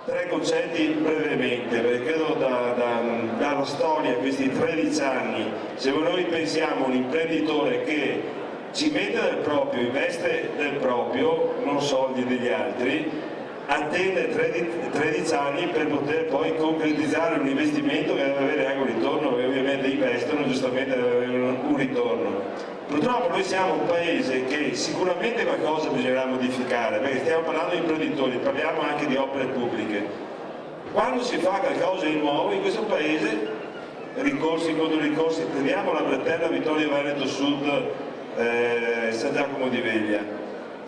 Tre concetti brevemente, perché credo dalla storia, questi 13 anni, se noi pensiamo a un imprenditore che ci mette del proprio, investe del proprio, non soldi degli altri, attende 13 anni per poter poi concretizzare un investimento che deve avere anche un ritorno, e ovviamente investono, giustamente deve avere un ritorno. Purtroppo noi siamo un paese che sicuramente qualcosa bisognerà modificare, perché stiamo parlando di imprenditori, parliamo anche di opere pubbliche. Quando si fa qualcosa di nuovo in questo paese, ricorsi contro ricorsi, prendiamo la Bretella Vittorio Veneto Sud, San Giacomo di Veglia,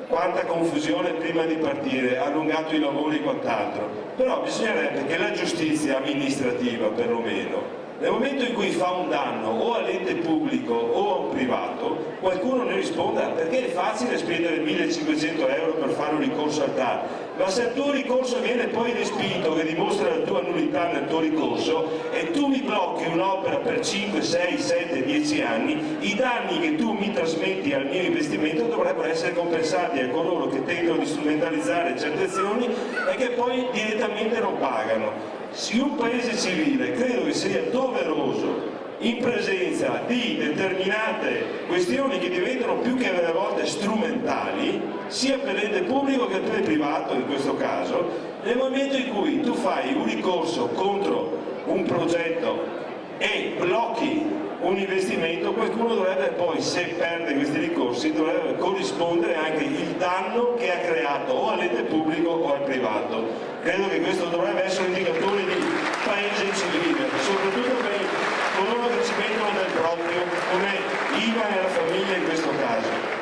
quanta confusione prima di partire, allungato i lavori e quant'altro, però bisognerebbe che la giustizia amministrativa perlomeno, nel momento in cui fa un danno o all'ente pubblico o a un privato, qualcuno ne risponda, perché è facile spendere 1500 euro per fare un ricorso al TAR, ma se il tuo ricorso viene poi respinto, che dimostra la tua nullità nel tuo ricorso, e tu mi blocchi un'opera per 5, 6, 7, 10 anni, i danni che tu mi trasmetti al mio investimento dovrebbero essere compensati a coloro che tentano di strumentalizzare certe azioni e che poi direttamente non pagano. In un paese civile credo che sia doveroso, in presenza di determinate questioni che diventano più che a volte strumentali, sia per l'ente pubblico che per il privato in questo caso, nel momento in cui tu fai un ricorso contro un progetto e blocchi un investimento, qualcuno dovrebbe poi, se perde questi ricorsi, dovrebbe corrispondere anche il danno che ha creato o all'ente pubblico o al privato. Credo che questo dovrebbe essere un indicatore di paese civile, soprattutto per coloro che ci mettono del proprio, come Ivan e la famiglia in questo caso.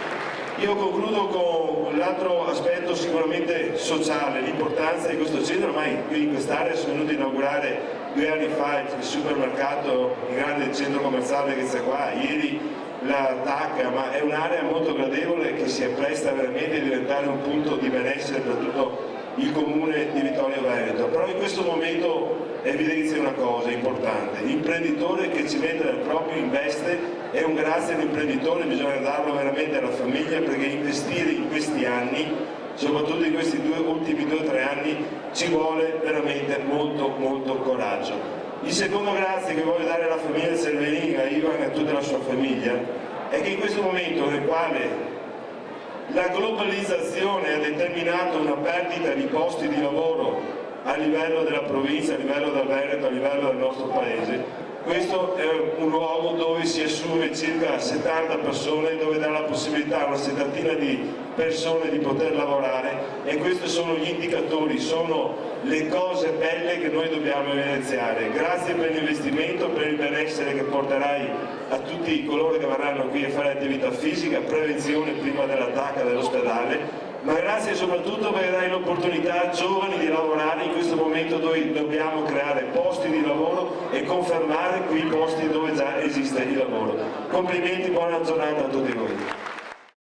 Io concludo con l'altro aspetto sicuramente sociale, l'importanza di questo centro. Ormai qui in quest'area sono venuto a inaugurare 2 anni fa il supermercato, il grande centro commerciale che c'è qua, ieri la TAC, ma è un'area molto gradevole che si appresta veramente a diventare un punto di benessere per tutto il comune di Vittorio Veneto. Però in questo momento evidenzia una cosa importante: l'imprenditore che ci mette del proprio, investe, e un grazie all'imprenditore bisogna darlo veramente alla famiglia, perché investire in questi anni, soprattutto in questi ultimi 2 o 3 anni, ci vuole veramente molto coraggio. Il secondo grazie che voglio dare alla famiglia Cervelin, a Ivan e a tutta la sua famiglia, è che in questo momento nel quale la globalizzazione ha determinato una perdita di posti di lavoro a livello della provincia, a livello del Veneto, a livello del nostro paese, questo è un luogo dove si assume circa 70 persone, dove dà la possibilità a una settantina di persone di poter lavorare, e questi sono gli indicatori, sono le cose belle che noi dobbiamo evidenziare. Grazie per l'investimento, per il benessere che porterai a tutti coloro che verranno qui a fare attività fisica, prevenzione prima dell'attacco dell'ospedale, ma grazie soprattutto perché dai l'opportunità a giovani di lavorare in questo momento dove dobbiamo creare posti di lavoro e confermare quei posti dove già esiste il lavoro. Complimenti, buona giornata a tutti voi.